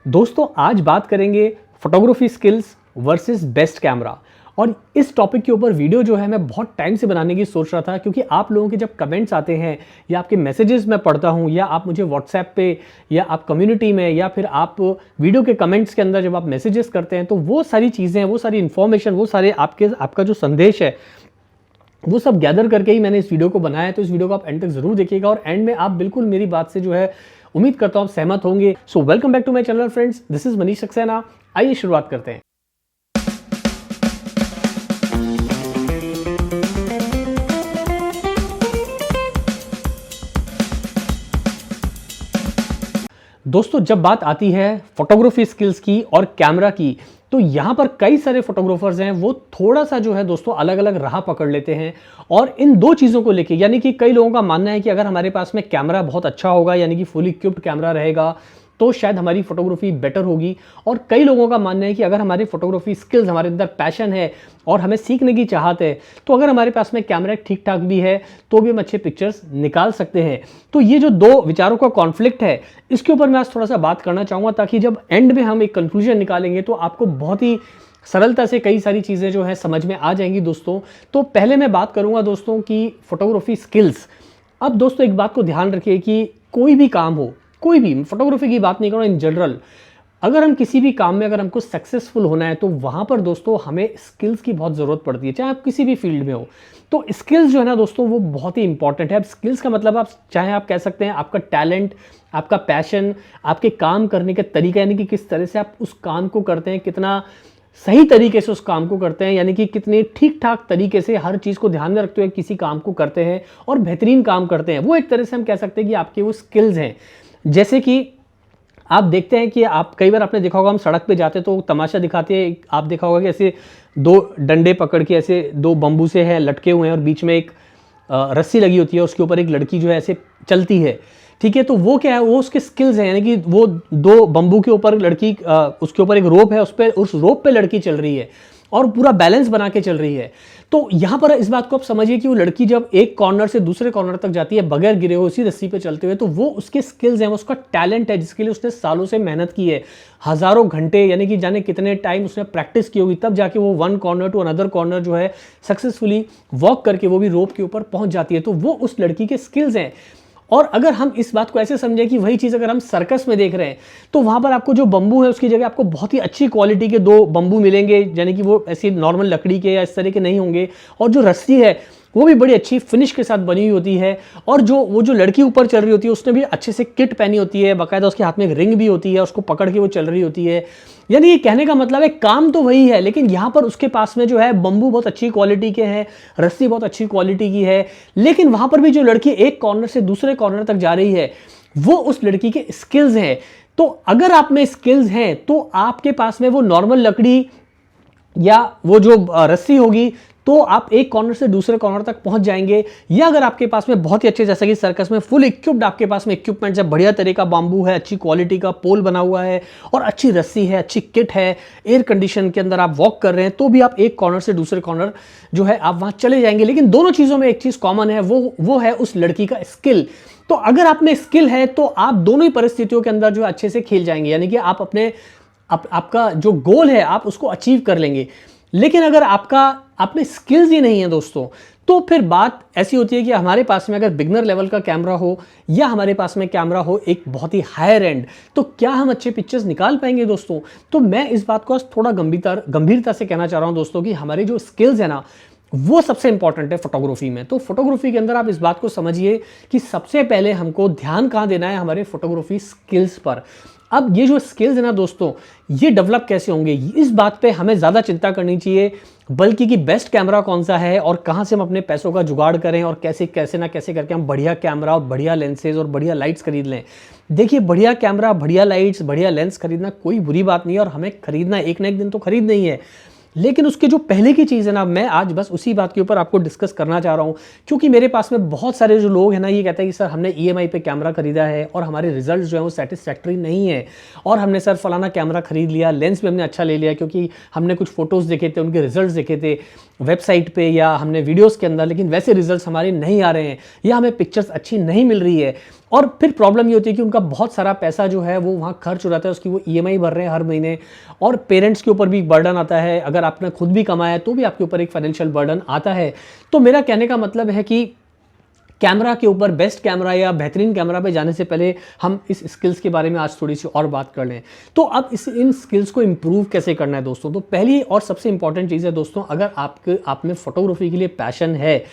दोस्तों आज बात करेंगे photography skills versus best camera. और इस टॉपिक के ऊपर वीडियो जो है मैं बहुत टाइम से बनाने की सोच रहा था, क्योंकि आप लोगों के जब कमेंट्स आते हैं या आपके मैसेजेस मैं पढ़ता हूं, या आप मुझे व्हाट्सएप पे या आप कम्युनिटी में या फिर आप वीडियो के कमेंट्स के अंदर जब आप मैसेजेस करते हैं, तो वो सारी चीज़ें, वो सारी इन्फॉर्मेशन, वो सारे आपका जो संदेश है वो सब गैदर करके ही मैंने इस वीडियो को बनाया है। तो इस वीडियो को आप एंड तक जरूर देखिएगा और एंड में आप बिल्कुल मेरी बात से जो है उम्मीद करता हूं आप सहमत होंगे। So welcome back to my channel friends, this is Manish Saxena. आइए शुरुआत करते हैं। दोस्तों जब बात आती है फोटोग्राफी स्किल्स की और कैमरा की, तो यहाँ पर कई सारे फोटोग्राफर्स हैं, वो थोड़ा सा जो है दोस्तों अलग अलग राह पकड़ लेते हैं। और इन दो चीज़ों को लेके, यानी कि कई लोगों का मानना है कि अगर हमारे पास में कैमरा बहुत अच्छा होगा, यानी कि फुली इक्विप्ड कैमरा रहेगा, तो शायद हमारी फोटोग्राफी बेटर होगी। और कई लोगों का मानना है कि अगर हमारी फोटोग्राफी स्किल्स, हमारे अंदर पैशन है और हमें सीखने की चाहत है, तो अगर हमारे पास में कैमरा ठीक ठाक भी है तो भी हम अच्छे पिक्चर्स निकाल सकते हैं। तो ये जो दो विचारों का कॉन्फ्लिक्ट है, इसके ऊपर मैं आज थोड़ा सा बात करना चाहूँगा, ताकि जब एंड में हम एक कंक्लूजन निकालेंगे तो आपको बहुत ही सरलता से कई सारी चीज़ें जो है समझ में आ जाएंगी दोस्तों। तो पहले मैं बात करूँगा दोस्तों की फोटोग्राफी स्किल्स। अब दोस्तों एक बात को ध्यान रखिए कि कोई भी काम हो, कोई भी, फोटोग्राफी की बात नहीं कर रहा हूं, इन जनरल अगर हम किसी भी काम में अगर हमको सक्सेसफुल होना है, तो वहां पर दोस्तों हमें स्किल्स की बहुत ज़रूरत पड़ती है, चाहे आप किसी भी फील्ड में हो। तो स्किल्स जो है ना दोस्तों, वो बहुत ही इंपॉर्टेंट है। अब स्किल्स का मतलब आप चाहे आप कह सकते हैं आपका टैलेंट, आपका पैशन, आपके काम करने का तरीका, यानी कि किस तरह से आप उस काम को करते हैं, कितना सही तरीके से उस काम को करते हैं, यानी कि कितने ठीक ठाक तरीके से हर चीज़ को ध्यान में रखते हुए किसी काम को करते हैं और बेहतरीन काम करते हैं, वो एक तरह से हम कह सकते हैं कि आपके वो स्किल्स हैं। जैसे कि आप देखते हैं कि आप कई बार आपने देखा होगा, हम सड़क पे जाते तो तमाशा दिखाते हैं, आप देखा होगा कि ऐसे दो डंडे पकड़ के ऐसे दो बम्बू से है लटके हुए हैं और बीच में एक रस्सी लगी होती है, उसके ऊपर एक लड़की जो है ऐसे चलती है, ठीक है। तो वो क्या है, वो उसके स्किल्स हैं, यानी कि वो दो बम्बू के ऊपर लड़की, उसके ऊपर एक रोप है, उस रोप पे लड़की चल रही है और पूरा बैलेंस बना के चल रही है। तो यहाँ पर इस बात को आप समझिए कि वो लड़की जब एक कॉर्नर से दूसरे कॉर्नर तक जाती है बगैर गिरे हुए उसी रस्सी पे चलते हुए, तो वो उसके स्किल्स हैं, वो उसका टैलेंट है, जिसके लिए उसने सालों से मेहनत की है, हजारों घंटे, यानी कि जाने कितने टाइम उसने प्रैक्टिस की होगी, तब जाके वो one corner to another corner जो है सक्सेसफुली वॉक करके वो भी रोप के ऊपर पहुंच जाती है। तो वो उस लड़की के स्किल्स हैं। और अगर हम इस बात को ऐसे समझें कि वही चीज़ अगर हम सर्कस में देख रहे हैं, तो वहाँ पर आपको जो बम्बू है उसकी जगह आपको बहुत ही अच्छी क्वालिटी के दो बम्बू मिलेंगे, यानी कि वो ऐसी नॉर्मल लकड़ी के या इस तरह के नहीं होंगे। और जो रस्सी है वो भी बड़ी अच्छी फिनिश के साथ बनी हुई होती है। और वो जो लड़की ऊपर चल रही होती है, उसने भी अच्छे से किट पहनी होती है, बाकायदा उसके हाथ में एक रिंग भी होती है, उसको पकड़ के वो चल रही होती है। यानी ये कहने का मतलब है काम तो वही है, लेकिन यहाँ पर उसके पास में जो है बम्बू बहुत अच्छी क्वालिटी के हैं, रस्सी बहुत अच्छी क्वालिटी की है, लेकिन वहां पर भी जो लड़की एक कॉर्नर से दूसरे कॉर्नर तक जा रही है, वो उस लड़की के स्किल्स हैं। तो अगर आप में स्किल्स हैं तो आपके पास में वो नॉर्मल लकड़ी या वो जो रस्सी होगी, तो आप एक कॉर्नर से दूसरे कॉर्नर तक पहुंच जाएंगे। या अगर आपके पास में बहुत ही अच्छे, जैसा कि सर्कस में फुल इक्विप्ड आपके पास में इक्विपमेंट्स है, बढ़िया तरह का बाम्बू है, अच्छी क्वालिटी का पोल बना हुआ है और अच्छी रस्सी है, अच्छी किट है, एयर कंडीशन के अंदर आप वॉक कर रहे हैं, तो भी आप एक कॉर्नर से दूसरे कॉर्नर जो है आप वहां चले जाएंगे। लेकिन दोनों चीज़ों में एक चीज़ कॉमन है, वो है उस लड़की का स्किल। तो अगर आप में स्किल है तो आप दोनों ही परिस्थितियों के अंदर जो है अच्छे से खेल जाएंगे, यानी कि आप आपका जो गोल है आप उसको अचीव कर लेंगे। लेकिन अगर आप में स्किल्स ही नहीं है दोस्तों, तो फिर बात ऐसी होती है कि हमारे पास में अगर बिगनर लेवल का कैमरा हो या हमारे पास में कैमरा हो एक बहुत ही हायर एंड, तो क्या हम अच्छे पिक्चर्स निकाल पाएंगे दोस्तों? तो मैं इस बात को आज थोड़ा गंभीरता से कहना चाह रहा हूं दोस्तों कि हमारे जो स्किल्स है ना, वो सबसे इंपॉर्टेंट है फोटोग्राफी में। तो फोटोग्राफी के अंदर आप इस बात को समझिए कि सबसे पहले हमको ध्यान कहाँ देना है, हमारे फोटोग्राफी स्किल्स पर। अब ये जो स्किल्स है ना दोस्तों, ये डेवलप कैसे होंगे, इस बात पे हमें ज़्यादा चिंता करनी चाहिए, बल्कि कि बेस्ट कैमरा कौन सा है और कहाँ से हम अपने पैसों का जुगाड़ करें और कैसे ना कैसे करके हम बढ़िया कैमरा और बढ़िया लेंसेज और बढ़िया लाइट्स खरीद लें। देखिए, बढ़िया कैमरा, बढ़िया लाइट्स, बढ़िया लेंस खरीदना कोई बुरी बात नहीं है और हमें खरीदना एक ना एक दिन तो खरीदना ही है। लेकिन उसके जो पहले की चीज़ है ना, मैं आज बस उसी बात के ऊपर आपको डिस्कस करना चाह रहा हूँ, क्योंकि मेरे पास में बहुत सारे जो लोग हैं ना, ये कहते हैं कि सर हमने ईएमआई पे कैमरा खरीदा है और हमारे रिजल्ट जो है वो सेटिस्फैक्टरी नहीं है, और हमने सर फलाना कैमरा खरीद लिया, लेंस भी हमने अच्छा ले लिया क्योंकि हमने कुछ फोटोज़ देखे थे, उनके रिजल्ट देखे थे वेबसाइट पे या हमने वीडियोज़ के अंदर, लेकिन वैसे रिजल्ट हमारे नहीं आ रहे हैं या हमें पिक्चर्स अच्छी नहीं मिल रही है। और फिर प्रॉब्लम ये होती है कि उनका बहुत सारा पैसा जो है वो वहाँ खर्च हो जाता है, उसकी वो ईएमआई भर रहे हैं हर महीने, और पेरेंट्स के ऊपर भी बर्डन आता है। अगर आपने खुद भी कमाया है तो भी आपके ऊपर एक फाइनेंशियल बर्डन आता है। तो मेरा कहने का मतलब है कि कैमरा के ऊपर, बेस्ट कैमरा या बेहतरीन कैमरा पे जाने से पहले हम इस स्किल्स के बारे में आज थोड़ी सी और बात कर लें। तो अब इन स्किल्स को इंप्रूव कैसे करना है दोस्तों, तो पहली और सबसे इंपॉर्टेंट चीज़ है दोस्तों, अगर आप में फोटोग्राफी के लिए पैशन है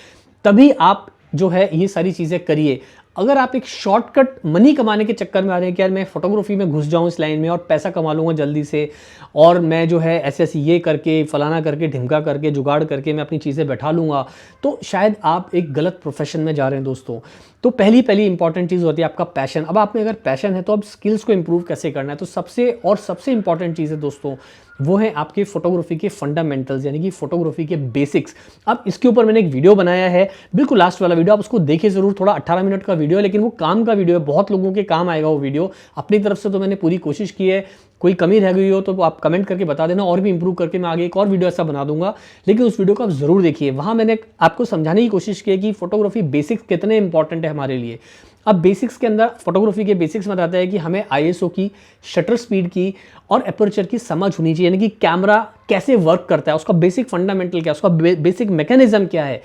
तभी आप जो है ये सारी चीज़ें करिए। अगर आप एक शॉर्टकट मनी कमाने के चक्कर में आ रहे हैं कि यार मैं फोटोग्राफी में घुस जाऊं इस लाइन में और पैसा कमा लूँगा जल्दी से, और मैं जो है ऐसे ये करके, फलाना करके, ढिमका करके, जुगाड़ करके मैं अपनी चीज़ें बैठा लूँगा, तो शायद आप एक गलत प्रोफेशन में जा रहे हैं दोस्तों। तो पहली इंपॉर्टेंट चीज़ होती है आपका पैशन। अब आप में अगर पैशन है तो अब स्किल्स को इंप्रूव कैसे करना है, तो सबसे इंपॉर्टेंट चीज़ है दोस्तों वो है आपके फोटोग्राफी के फंडामेंटल्स, यानी कि फोटोग्राफी के बेसिक्स। अब इसके ऊपर मैंने एक वीडियो बनाया है, बिल्कुल लास्ट वाला वीडियो, आप उसको देखिए ज़रूर। थोड़ा 18 मिनट का वीडियो है लेकिन वो काम का वीडियो है, बहुत लोगों के काम आएगा वो वीडियो। अपनी तरफ से तो मैंने पूरी कोशिश की है, कोई कमी रह गई हो तो आप कमेंट करके बता देना, और भी इंप्रूव करके मैं आगे एक और वीडियो ऐसा बना दूंगा। लेकिन उस वीडियो को आप ज़रूर देखिए, वहाँ मैंने आपको समझाने की कोशिश की है कि फोटोग्राफी बेसिक्स कितने इंपॉर्टेंट है हमारे लिए। अब बेसिक्स के अंदर, फोटोग्राफी के बेसिक्स में आता है कि हमें आईएसओ की, शटर स्पीड की और एपर्चर की समझ होनी चाहिए, यानी कि कैमरा कैसे वर्क करता है, उसका बेसिक फंडामेंटल क्या है, उसका बेसिक मैकेनिज्म क्या है।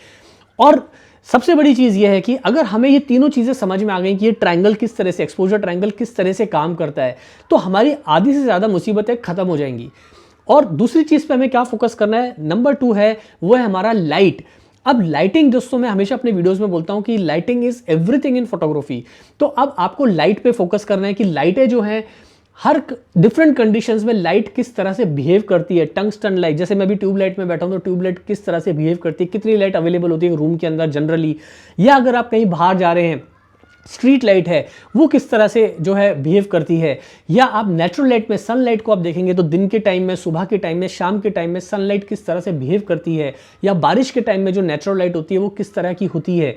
और सबसे बड़ी चीज़ यह है कि अगर हमें ये तीनों चीज़ें समझ में आ गई कि ये ट्रायंगल किस तरह से, एक्सपोजर ट्रायंगल किस तरह से काम करता है, तो हमारी आधी से ज़्यादा मुसीबतें खत्म हो जाएंगी। और दूसरी चीज़ पे हमें क्या फोकस करना है, नंबर 2 है, वो है हमारा लाइट। अब लाइटिंग दोस्तों, मैं हमेशा अपने वीडियोस में बोलता हूं कि lighting is everything in photography. तो अब आपको लाइट पे फोकस करना है कि लाइटें जो हैं हर डिफरेंट कंडीशंस में लाइट किस तरह से बिहेव करती है। टंगस्टन लाइट, जैसे मैं भी ट्यूबलाइट में बैठा हूं तो ट्यूबलाइट किस तरह से बिहेव करती है, कितनी लाइट अवेलेबल होती है रूम के अंदर जनरली, या अगर आप कहीं बाहर जा रहे हैं, स्ट्रीट लाइट है वो किस तरह से जो है बिहेव करती है। या आप नेचुरल लाइट में, सनलाइट को आप देखेंगे तो दिन के टाइम में, सुबह के टाइम में, शाम के टाइम में सनलाइट किस तरह से बिहेव करती है, या बारिश के टाइम में जो नेचुरल लाइट होती है वो किस तरह की होती है।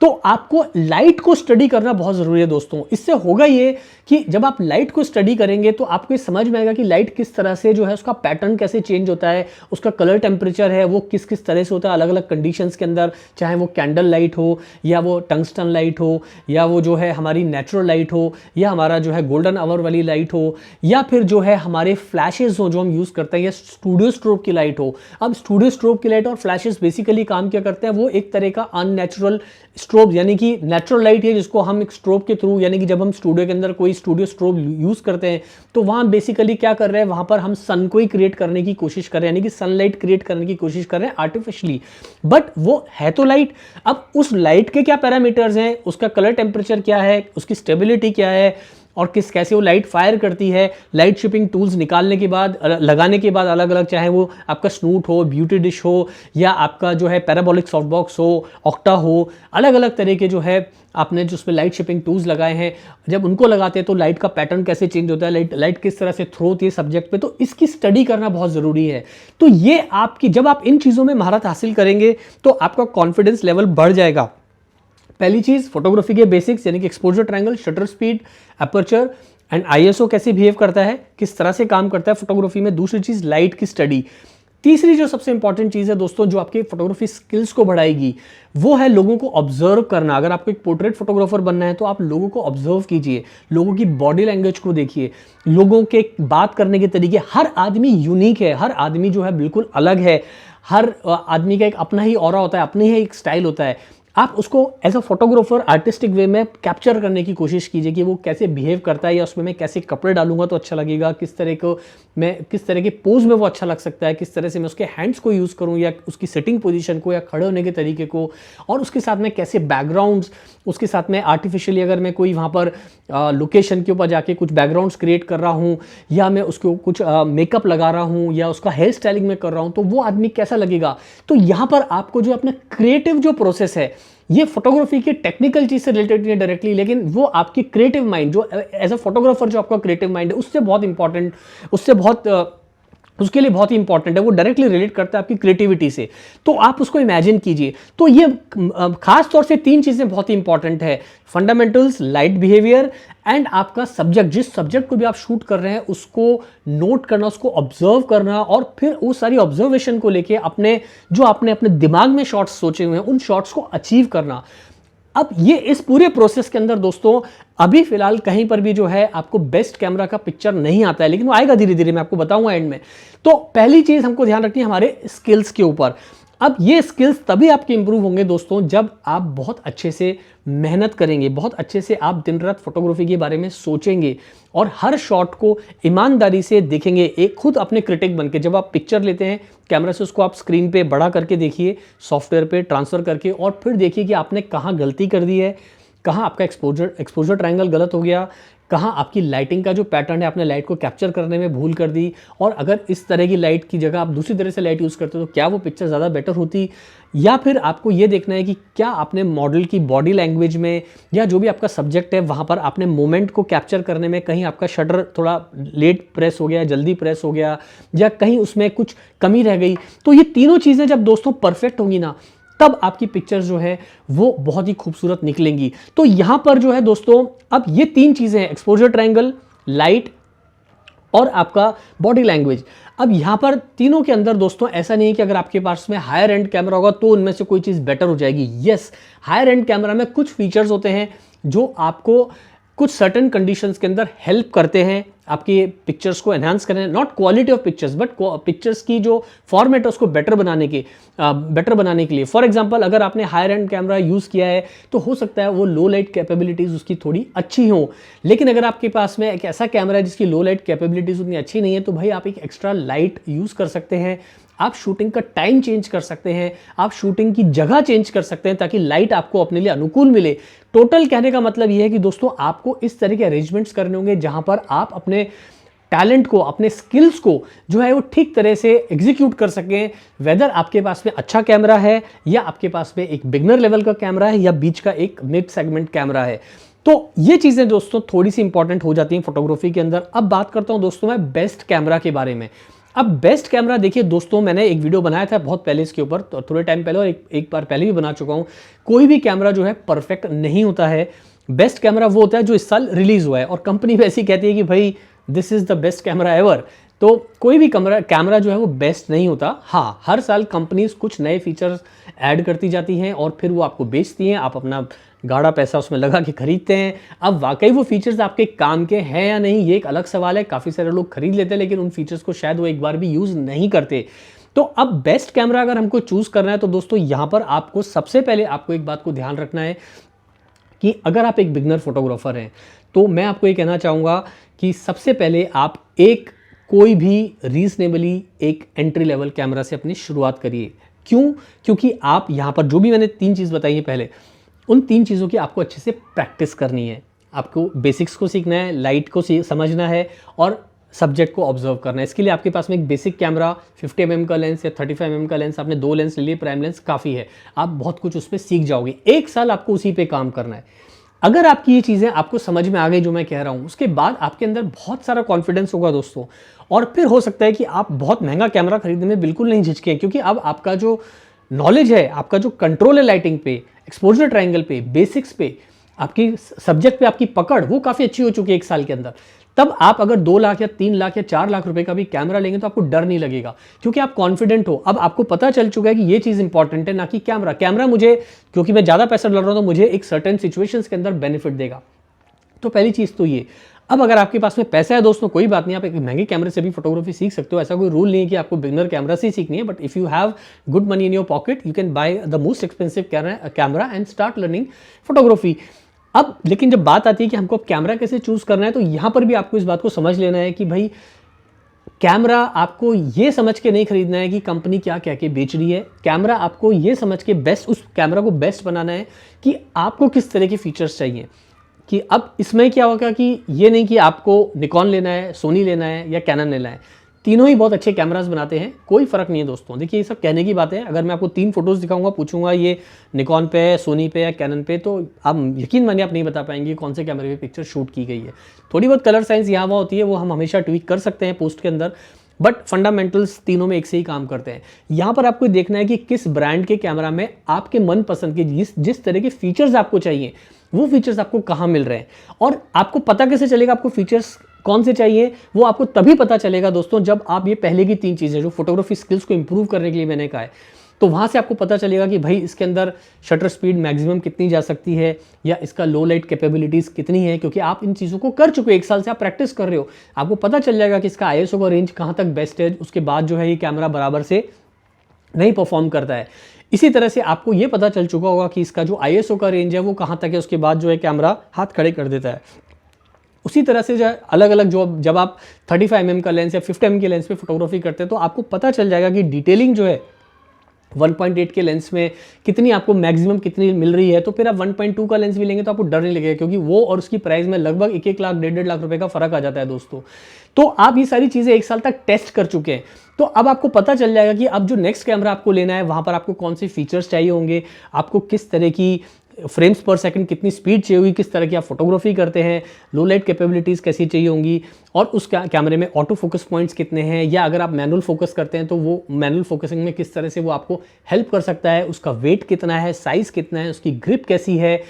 तो आपको लाइट को स्टडी करना बहुत ज़रूरी है दोस्तों। इससे होगा ये कि जब आप लाइट को स्टडी करेंगे तो आपको ये समझ में आएगा कि लाइट किस तरह से जो है, उसका पैटर्न कैसे चेंज होता है, उसका कलर टेम्परेचर है वो किस किस तरह से होता है अलग अलग कंडीशंस के अंदर, चाहे वो कैंडल लाइट हो, या वो टंगस्टन लाइट हो, या वो जो है हमारी नेचुरल लाइट हो, या हमारा जो है गोल्डन आवर वाली लाइट हो, या फिर जो है हमारे फ्लैशेज हो जो हम यूज़ करते हैं, या स्टूडियो स्ट्रोब की लाइट हो। अब स्टूडियो स्ट्रोब की लाइट और फ्लैशेज बेसिकली काम क्या करते हैं, वो एक तरह का अननेचुरल स्ट्रोब, यानी कि नेचुरल लाइट है जिसको हम एक स्ट्रोब के थ्रू, यानी कि जब हम स्टूडियो के अंदर कोई स्टूडियो स्ट्रोब यूज करते हैं तो वहां बेसिकली क्या कर रहे हैं, वहां पर हम सन को ही क्रिएट करने की कोशिश कर रहे हैं, यानी कि सनलाइट क्रिएट करने की कोशिश कर रहे हैं आर्टिफिशियली, बट वो है तो लाइट। अब उस लाइट के क्या पैरामीटर्स हैं, उसका कलर टेम्परेचर क्या है, उसकी स्टेबिलिटी क्या है, और कैसे वो लाइट फायर करती है। लाइट शिपिंग टूल्स निकालने के बाद, लगाने के बाद अलग अलग, चाहे वो आपका स्नूट हो, ब्यूटी डिश हो, या आपका जो है पैराबोलिक सॉफ्ट बॉक्स हो, ऑक्टा हो, अलग अलग तरह के जो है आपने जो उसमें लाइट शिपिंग टूल्स लगाए हैं, जब उनको लगाते हैं तो लाइट का पैटर्न कैसे चेंज होता है, लाइट किस तरह से थ्रो होती है सब्जेक्ट पे, तो इसकी स्टडी करना बहुत ज़रूरी है। तो ये आपकी, जब आप इन चीज़ों में महारत हासिल करेंगे तो आपका कॉन्फिडेंस लेवल बढ़ जाएगा। पहली चीज फोटोग्राफी के बेसिक्स, यानी कि exposure triangle, shutter speed, aperture and ISO कैसे बिहेव करता है, किस तरह से काम करता है फोटोग्राफी में। दूसरी चीज लाइट की स्टडी। तीसरी जो सबसे इंपॉर्टेंट चीज है दोस्तों जो आपके फोटोग्राफी स्किल्स को बढ़ाएगी, वो है लोगों को ऑब्जर्व करना। अगर आपको एक पोर्ट्रेट फोटोग्राफर बनना है तो आप लोगों को ऑब्जर्व कीजिए, लोगों की बॉडी लैंग्वेज को देखिए, लोगों के बात करने के तरीके। हर आदमी यूनिक है, हर आदमी जो है बिल्कुल अलग है, हर आदमी का एक अपना ही ऑरा होता है, अपनी ही एक स्टाइल होता है। आप उसको एज अ फोटोग्राफर आर्टिस्टिक वे में कैप्चर करने की कोशिश कीजिए कि वो कैसे बिहेव करता है, या उसमें मैं कैसे कपड़े डालूंगा तो अच्छा लगेगा, किस तरह के पोज में वो अच्छा लग सकता है, किस तरह से मैं उसके हैंड्स को यूज़ करूं, या उसकी सिटिंग पोजीशन को, या खड़े होने के तरीके को, और उसके साथ में कैसे बैकग्राउंड्स, उसके साथ में आर्टिफिशियली अगर मैं कोई वहाँ पर लोकेशन के ऊपर जाके कुछ बैकग्राउंड्स क्रिएट कर रहा हूँ, या मैं उसको कुछ मेकअप लगा रहा हूँ, या उसका हेयर स्टाइलिंग में कर रहा हूँ, तो वो आदमी कैसा लगेगा। तो यहाँ पर आपको जो अपना क्रिएटिव जो प्रोसेस है, ये फोटोग्राफी के टेक्निकल चीज से रिलेटेड नहीं डायरेक्टली, लेकिन वो आपकी क्रिएटिव माइंड, जो एज अ फोटोग्राफर जो आपका क्रिएटिव माइंड है, उससे बहुत इंपॉर्टेंट, उसके लिए बहुत ही इंपॉर्टेंट है। वो डायरेक्टली रिलेट करता है आपकी क्रिएटिविटी से। तो आप उसको इमेजिन कीजिए। तो ये खास तौर से 3 चीजें बहुत ही इंपॉर्टेंट है, फंडामेंटल्स, लाइट बिहेवियर एंड आपका सब्जेक्ट। जिस सब्जेक्ट को भी आप शूट कर रहे हैं उसको नोट करना, उसको ऑब्जर्व करना, और फिर वो सारी ऑब्जर्वेशन को लेके आपने अपने दिमाग में शॉट्स सोचे हुए हैं उन शॉट्स को अचीव करना। अब ये इस पूरे प्रोसेस के अंदर दोस्तों अभी फिलहाल कहीं पर भी जो है आपको बेस्ट कैमरा का पिक्चर नहीं आता है, लेकिन वो आएगा धीरे धीरे, मैं आपको बताऊंगा एंड में। तो पहली चीज हमको ध्यान रखनी है हमारे स्किल्स के ऊपर। अब ये स्किल्स तभी आपके इंप्रूव होंगे दोस्तों जब आप बहुत अच्छे से मेहनत करेंगे, बहुत अच्छे से आप दिन रात फोटोग्राफी के बारे में सोचेंगे और हर शॉट को ईमानदारी से देखेंगे, एक खुद अपने क्रिटिक बनके। जब आप पिक्चर लेते हैं कैमरा से, उसको आप स्क्रीन पे बड़ा करके देखिए, सॉफ्टवेयर पे ट्रांसफर करके, और फिर देखिए कि आपने कहाँ गलती कर दी है, कहाँ आपका एक्सपोजर ट्रायंगल गलत हो गया, कहाँ आपकी लाइटिंग का जो पैटर्न है आपने लाइट को कैप्चर करने में भूल कर दी, और अगर इस तरह की लाइट की जगह आप दूसरी तरह से लाइट यूज़ करते हो तो क्या वो पिक्चर ज़्यादा बेटर होती। या फिर आपको ये देखना है कि क्या आपने मॉडल की बॉडी लैंग्वेज में या जो भी आपका सब्जेक्ट है वहाँ पर आपने मोमेंट को कैप्चर करने में कहीं आपका शटर थोड़ा लेट प्रेस हो गया, जल्दी प्रेस हो गया, या कहीं उसमें कुछ कमी रह गई। तो ये तीनों चीज़ें जब दोस्तों परफेक्ट होंगी ना, तब आपकी पिक्चर्स जो है वो बहुत ही खूबसूरत निकलेंगी। तो यहां पर जो है दोस्तों अब ये तीन चीजें हैं, एक्सपोजर ट्रायंगल, लाइट और आपका बॉडी लैंग्वेज। अब यहां पर तीनों के अंदर दोस्तों ऐसा नहीं है कि अगर आपके पास में हायर एंड कैमरा होगा तो उनमें से कोई चीज बेटर हो जाएगी। यस, हायर एंड कैमरा में कुछ फीचर्स होते हैं जो आपको कुछ सर्टेन कंडीशंस के अंदर हेल्प करते हैं आपके पिक्चर्स को एनहांस करने, not quality of pictures but pictures की जो फॉर्मेट है उसको बेटर बनाने के लिए। फॉर एग्जांपल अगर आपने हायर एंड कैमरा यूज़ किया है तो हो सकता है वो लो लाइट कैपेबिलिटीज़ उसकी थोड़ी अच्छी हो, लेकिन अगर आपके पास में एक ऐसा कैमरा है जिसकी लो लाइट कैपेबिलिटीज़ उतनी अच्छी नहीं है तो भाई आप एक एक्स्ट्रा लाइट यूज़ कर सकते हैं, आप शूटिंग का टाइम चेंज कर सकते हैं, आप शूटिंग की जगह चेंज कर सकते हैं ताकि लाइट आपको अपने लिए अनुकूल मिले। टोटल कहने का मतलब यह है कि दोस्तों आपको इस तरह के अरेंजमेंट्स करने होंगे जहां पर आप अपने टैलेंट को, अपने स्किल्स को जो है वो ठीक तरह से एग्जीक्यूट कर सकें। वेदर आपके पास में अच्छा कैमरा है या आपके पास में एक बिगनर लेवल का कैमरा है या बीच का एक मिड सेगमेंट कैमरा है, तो ये चीजें दोस्तों थोड़ी सी इंपॉर्टेंट हो जाती हैं फोटोग्राफी के अंदर। अब बात करता हूं दोस्तों मैं बेस्ट कैमरा के बारे में। अब बेस्ट कैमरा देखिए दोस्तों, मैंने एक वीडियो बनाया था बहुत पहले इसके ऊपर, तो थोड़े टाइम पहले, और एक बार पहले भी बना चुका हूं। कोई भी कैमरा जो है परफेक्ट नहीं होता है। बेस्ट कैमरा वो होता है जो इस साल रिलीज हुआ है और कंपनी भी ऐसी कहती है कि भाई this is the best camera ever. तो कोई भी कैमरा जो है वो बेस्ट नहीं होता। हाँ, हर साल कंपनीज कुछ नए फीचर्स ऐड करती जाती हैं और फिर वो आपको बेचती हैं, आप अपना गाढ़ा पैसा उसमें लगा के खरीदते हैं। अब वाकई वो फीचर्स आपके काम के हैं या नहीं ये एक अलग सवाल है। काफ़ी सारे लोग खरीद लेते हैं लेकिन उन फीचर्स को शायद वो एक बार भी यूज़ नहीं करते। तो अब बेस्ट कैमरा अगर हमको चूज़ करना है तो दोस्तों यहाँ पर आपको सबसे पहले आपको एक बात को ध्यान रखना है कि अगर आप एक बिगनर फोटोग्राफर हैं तो मैं आपको ये कहना चाहूँगा कि सबसे पहले आप कोई भी रीजनेबली एक एंट्री लेवल कैमरा से अपनी शुरुआत करिए। क्यों? क्योंकि आप यहाँ पर जो भी मैंने तीन चीज़ बताई है पहले, उन तीन चीज़ों की आपको अच्छे से प्रैक्टिस करनी है। आपको बेसिक्स को सीखना है, लाइट को समझना है और सब्जेक्ट को ऑब्जर्व करना है। इसके लिए आपके पास में एक बेसिक कैमरा 50 mm का लेंस या 35 mm का लेंस, आपने 2 लेंस ले लिए, प्राइम लेंस काफ़ी है। आप बहुत कुछ उस पर सीख जाओगे। 1 साल आपको उसी पे काम करना है। अगर आपकी ये चीज़ें आपको समझ में आ गई जो मैं कह रहा हूँ, उसके बाद आपके अंदर बहुत सारा कॉन्फिडेंस होगा दोस्तों, और फिर हो सकता है कि आप बहुत महंगा कैमरा खरीदने में बिल्कुल नहीं झिझकें, क्योंकि अब आपका जो नॉलेज है, आपका जो कंट्रोल है लाइटिंग पे, एक्सपोजर ट्रायंगल पे, बेसिक्स पे, आपकी सब्जेक्ट पे आपकी पकड़ वो काफ़ी अच्छी हो चुकी है 1 साल के अंदर। तब आप अगर 2 लाख या 3 लाख या 4 लाख रुपए का भी कैमरा लेंगे तो आपको डर नहीं लगेगा, क्योंकि आप कॉन्फिडेंट हो। अब आपको पता चल चुका है कि ये चीज़ इंपॉर्टेंट है, ना कि कैमरा मुझे, क्योंकि मैं ज़्यादा पैसा डर रहा हूँ तो मुझे एक सर्टेन सिचुएशंस के अंदर बेनिफिट देगा। तो पहली चीज़ तो ये। अब अगर आपके पास में पैसा है दोस्तों, कोई बात नहीं, आप एक महंगे कैमरे से भी फोटोग्राफी सीख सकते हो। ऐसा कोई रूल नहीं है कि आपको बिगनर कैमरा से ही सीखनी है, but if you have good money in your pocket you can by the most expensive camera and start learning photography. अब लेकिन जब बात आती है कि हमको कैमरा कैसे चूज करना है, तो यहां पर भी आपको इस बात को समझ लेना है कि भाई कैमरा आपको ये समझ के नहीं खरीदना है कि कंपनी क्या कह के बेच रही है। कैमरा आपको ये समझ के बेस्ट, उस कैमरा को बेस्ट बनाना है कि आपको किस तरह के फीचर्स चाहिए। कि अब इसमें क्या होगा कि ये नहीं कि आपको निकॉन लेना है, सोनी लेना है या कैनन लेना है, तीनों ही बहुत अच्छे कैमरास बनाते हैं, कोई फर्क नहीं है दोस्तों। देखिए ये सब कहने की बात है। अगर मैं आपको 3 फोटोज दिखाऊंगा, पूछूंगा ये निकॉन पे है, सोनी पे या कैनन पे, तो आप यकीन मानिए आप नहीं बता पाएंगे कौन से कैमरे पे पिक्चर शूट की गई है। थोड़ी बहुत कलर साइंस यहाँ वहाँ होती है, वो हम हमेशा ट्वीक कर सकते हैं पोस्ट के अंदर, बट फंडामेंटल्स तीनों में एक से ही काम करते हैं। यहाँ पर आपको देखना है कि किस ब्रांड के कैमरा में आपके मनपसंद के जिस तरह के फीचर्स आपको चाहिए वो फीचर्स आपको कहाँ मिल रहे हैं। और आपको पता कैसे चलेगा आपको फीचर्स कौन से चाहिए, वो आपको तभी पता चलेगा दोस्तों जब आप ये पहले की 3 चीज़ें जो फोटोग्राफी स्किल्स को इंप्रूव करने के लिए मैंने कहा है, तो वहाँ से आपको पता चलेगा कि भाई इसके अंदर शटर स्पीड मैक्सिमम कितनी जा सकती है या इसका लो लाइट कैपेबिलिटीज़ कितनी है, क्योंकि आप इन चीज़ों को कर चुके हो, 1 साल से आप प्रैक्टिस कर रहे हो, आपको पता चल जाएगा कि इसका ISO का रेंज कहाँ तक बेस्ट है। उसके बाद जो है ये कैमरा बराबर से नहीं परफॉर्म करता है। इसी तरह से आपको ये पता चल चुका होगा कि इसका जो ISO का रेंज है वो कहाँ तक है, उसके बाद जो है कैमरा हाथ खड़े कर देता है। उसी तरह से जो अलग अलग जब आप 35 mm का लेंस या 50 mm के लेंस पे फोटोग्राफी करते हैं तो आपको पता चल जाएगा कि डिटेलिंग जो है 1.8 के लेंस में कितनी आपको मैक्सिमम कितनी मिल रही है। तो फिर आप 1.2 का लेंस भी लेंगे तो आपको डर नहीं लगेगा, क्योंकि वो और उसकी प्राइस में लगभग 1-1 लाख 1.5 लाख रुपए का फर्क आ जाता है दोस्तों। तो आप ये सारी चीज़ें 1 साल तक टेस्ट कर चुके हैं, तो अब आपको पता चल जाएगा कि अब जो नेक्स्ट कैमरा आपको लेना है वहाँ पर आपको कौन से फीचर्स चाहिए होंगे, आपको किस तरह की फ्रेम्स पर सेकंड कितनी स्पीड चाहिए होगी, किस तरह की आप फोटोग्राफी करते हैं, लो लाइट कैपेबिलिटीज़ कैसी चाहिए होंगी, और उस कैमरे में ऑटो फोकस पॉइंट्स कितने हैं, या अगर आप मैनुअल फोकस करते हैं तो वो मैनुअल फोकसिंग में किस तरह से वो आपको हेल्प कर सकता है, उसका वेट कितना है, साइज़ कितना है, उसकी ग्रिप कैसी है,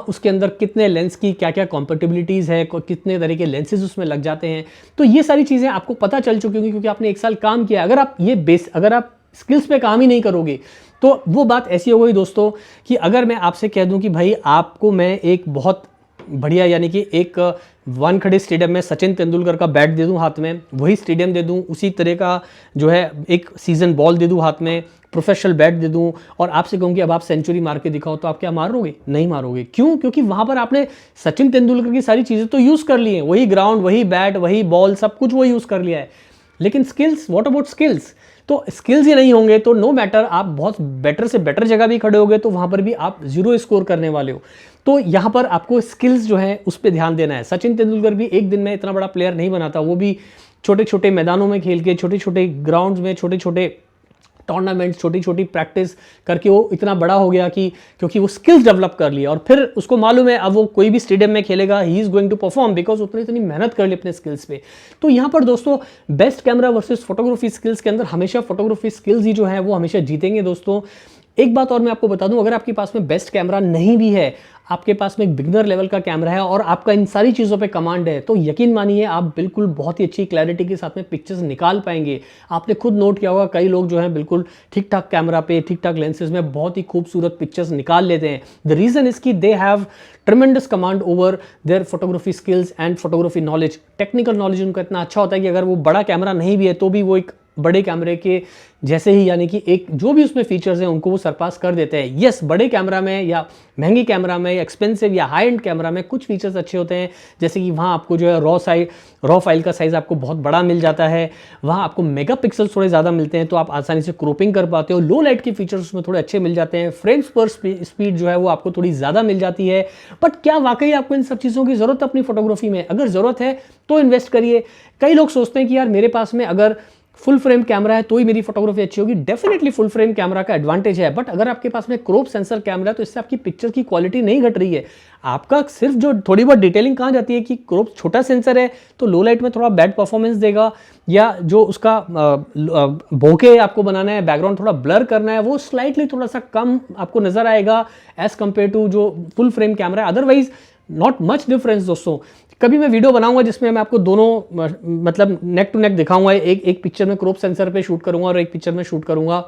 उसके अंदर कितने लेंस की क्या क्या कॉम्पेटिबिलिटीज़ है, कितने तरह के लेंसेज उसमें लग जाते हैं। तो ये सारी चीज़ें आपको पता चल चुकी होंगी क्योंकि आपने 1 साल काम किया। अगर आप स्किल्स पे काम ही नहीं करोगे तो वो बात ऐसी हो गई दोस्तों कि अगर मैं आपसे कह दूं कि भाई आपको मैं एक बहुत बढ़िया यानी कि एक वानखेड़े स्टेडियम में सचिन तेंदुलकर का बैट दे दूं हाथ में, वही स्टेडियम दे दूं, उसी तरह का जो है एक सीजन बॉल दे दूं हाथ में, प्रोफेशनल बैट दे दूं और आपसे कहूं कि अब आप सेंचुरी मार के दिखाओ, तो आप क्या मारोगे? नहीं मारोगे। क्यों? क्योंकि वहां पर आपने सचिन तेंदुलकर की सारी चीज़ें तो यूज़ कर ली हैं, वही ग्राउंड, वही बैट, वही बॉल, सब कुछ वो यूज़ कर लिया है। लेकिन स्किल्स, व्हाट अबाउट स्किल्स? तो स्किल्स ही नहीं होंगे तो नो मैटर, आप बहुत बेटर से बेटर जगह भी खड़े होगे तो वहां पर भी आप 0 स्कोर करने वाले हो। तो यहां पर आपको स्किल्स जो है उस पर ध्यान देना है। सचिन तेंदुलकर भी एक दिन में इतना बड़ा प्लेयर नहीं बना था, वो भी छोटे छोटे मैदानों में खेल के, छोटे छोटे ग्राउंड्स में, छोटे छोटे टूर्नामेंट्स, छोटी छोटी प्रैक्टिस करके वो इतना बड़ा हो गया कि क्योंकि वो स्किल्स डेवलप कर लिया और फिर उसको मालूम है अब वो कोई भी स्टेडियम में खेलेगा, he is going to perform because उसने इतनी मेहनत कर ली अपने स्किल्स पे। तो यहाँ पर दोस्तों best camera versus photography skills के अंदर हमेशा फोटोग्राफी स्किल्स ही जो है वो हमेशा जीतेंगे दोस्तों। एक बात और मैं आपको बता दूं, अगर आपके पास में बेस्ट कैमरा नहीं भी है, आपके पास में एक बिगनर लेवल का कैमरा है और आपका इन सारी चीज़ों पे कमांड है, तो यकीन मानिए आप बिल्कुल बहुत ही अच्छी क्लैरिटी के साथ में पिक्चर्स निकाल पाएंगे। आपने खुद नोट किया होगा कई लोग जो हैं बिल्कुल ठीक ठाक कैमरा पे, ठीक ठाक लेंसेज में बहुत ही खूबसूरत पिक्चर्स निकाल लेते हैं। द रीज़न इज कि they have tremendous command over their photography skills and photography knowledge. Technical knowledge उनका इतना अच्छा होता है कि अगर वो बड़ा कैमरा नहीं भी है तो भी वो एक बड़े कैमरे के जैसे ही, यानी कि एक जो भी उसमें फीचर्स हैं उनको वो सरपास कर देते हैं। यस, बड़े कैमरा में या महंगी कैमरा में या एक्सपेंसिव या हाई एंड कैमरा में कुछ फीचर्स अच्छे होते हैं, जैसे कि वहाँ आपको जो है रॉ फाइल का साइज़ आपको बहुत बड़ा मिल जाता है, वहाँ आपको मेगापिक्सल थोड़े ज़्यादा मिलते हैं तो आप आसानी से क्रॉपिंग कर पाते हो, लो लाइट के फीचर्स उसमें थोड़े अच्छे मिल जाते हैं, फ्रेम्स पर स्पीड जो है वो आपको थोड़ी ज़्यादा मिल जाती है। बट क्या वाकई आपको इन सब चीज़ों की ज़रूरत है अपनी फोटोग्राफी में? अगर ज़रूरत है तो इन्वेस्ट करिए। कई लोग सोचते हैं कि यार मेरे पास में अगर फुल फ्रेम कैमरा है तो ही मेरी फोटोग्राफी अच्छी होगी। डेफिनेटली फुल फ्रेम कैमरा का एडवांटेज है, बट अगर आपके पास में क्रॉप सेंसर कैमरा है तो इससे आपकी पिक्चर की क्वालिटी नहीं घट रही है। आपका सिर्फ जो थोड़ी बहुत डिटेलिंग कहाँ जाती है कि क्रॉप छोटा सेंसर है तो लो लाइट में थोड़ा बैड परफॉर्मेंस देगा, या जो उसका बोके आपको बनाना है, बैकग्राउंड थोड़ा ब्लर करना है, वो स्लाइटली थोड़ा सा कम आपको नजर आएगा एज कंपेयर टू जो फुल फ्रेम कैमरा है। अदरवाइज नॉट मच डिफरेंस दोस्तों। कभी मैं वीडियो बनाऊंगा जिसमें मैं आपको दोनों मतलब नेक टू नेक दिखाऊंगा, एक पिक्चर में क्रॉप सेंसर पे शूट करूंगा और एक पिक्चर में शूट करूंगा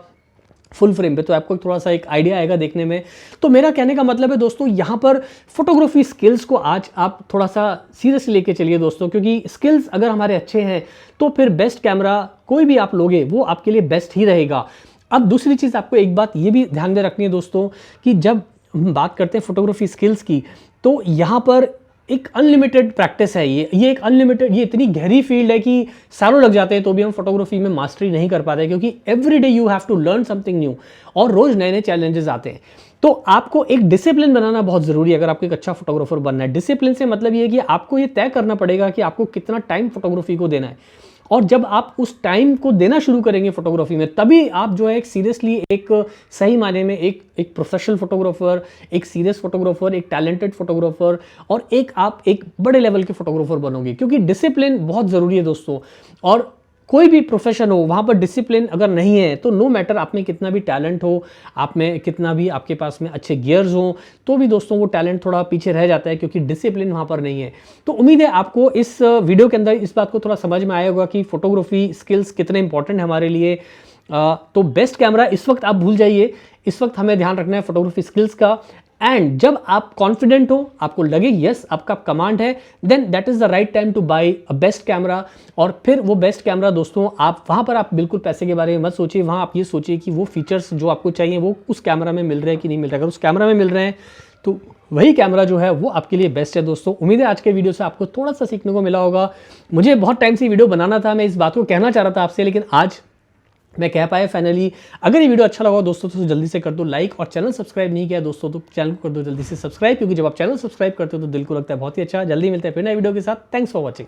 फुल फ्रेम पे, तो आपको थोड़ा सा एक आइडिया आएगा देखने में। तो मेरा कहने का मतलब है दोस्तों, यहाँ पर फोटोग्राफी स्किल्स को आज आप थोड़ा सा सीरियसली लेके चलिए दोस्तों, क्योंकि स्किल्स अगर हमारे अच्छे हैं तो फिर बेस्ट कैमरा कोई भी आप लोगे वो आपके लिए बेस्ट ही रहेगा। अब दूसरी चीज़ आपको एक बात ये भी ध्यान में रखनी है दोस्तों कि जब हम बात करते हैं फोटोग्राफी स्किल्स की, तो यहाँ पर एक अनलिमिटेड प्रैक्टिस है। ये एक अनलिमिटेड, ये इतनी गहरी फील्ड है कि सालों लग जाते हैं तो भी हम फोटोग्राफी में मास्टरी नहीं कर पाते, क्योंकि every day you have to learn something new और रोज नए नए चैलेंजेस आते हैं। तो आपको एक डिसिप्लिन बनाना बहुत जरूरी है अगर आपको एक अच्छा फोटोग्राफर बनना है। डिसिप्लिन से मतलब ये है कि आपको ये तय करना पड़ेगा कि आपको कितना टाइम फोटोग्राफी को देना है, और जब आप उस टाइम को देना शुरू करेंगे फोटोग्राफी में, तभी आप जो है एक सीरियसली, एक सही मायने में एक प्रोफेशनल फोटोग्राफर, एक सीरियस फोटोग्राफर, एक टैलेंटेड फोटोग्राफर और आप एक बड़े लेवल के फोटोग्राफर बनोगे। क्योंकि डिसिप्लिन बहुत ज़रूरी है दोस्तों, और कोई भी प्रोफेशन हो वहाँ पर डिसिप्लिन अगर नहीं है तो नो मैटर आप में कितना भी टैलेंट हो, आप में कितना भी आपके पास में अच्छे गियर्स हो, तो भी दोस्तों वो टैलेंट थोड़ा पीछे रह जाता है क्योंकि डिसिप्लिन वहाँ पर नहीं है। तो उम्मीद है आपको इस वीडियो के अंदर इस बात को थोड़ा समझ में आया होगा कि फोटोग्राफी स्किल्स कितने इंपॉर्टेंट है हमारे लिए। तो बेस्ट कैमरा इस वक्त आप भूल जाइए, इस वक्त हमें ध्यान रखना है फोटोग्राफी स्किल्स का। एंड जब आप कॉन्फिडेंट हो, आपको लगे यस आपका कमांड है, then that is the right time to buy a best camera. और फिर वो बेस्ट कैमरा दोस्तों, आप वहां पर आप बिल्कुल पैसे के बारे में मत सोचिए, वहां आप ये सोचिए कि वो फीचर्स जो आपको चाहिए वो उस कैमरा में मिल रहे हैं कि नहीं मिल रहे हैं। अगर उस कैमरा में मिल रहे हैं तो वही कैमरा जो है वो आपके लिए बेस्ट है दोस्तों। उम्मीद है आज के वीडियो से आपको थोड़ा सा सीखने को मिला होगा। मुझे बहुत टाइम से वीडियो बनाना था, मैं इस बात को कहना चाह रहा था आपसे, लेकिन आज मैं कह पाया फाइनली। अगर ये वीडियो अच्छा लगा दोस्तों तो जल्दी से कर दो लाइक, और चैनल सब्सक्राइब नहीं किया दोस्तों तो चैनल को कर दो जल्दी से सब्सक्राइब, क्योंकि जब आप चैनल सब्सक्राइब करते हो तो दिल को लगता है बहुत ही अच्छा। जल्दी मिलते हैं फिर नए वीडियो के साथ। Thanks for watching.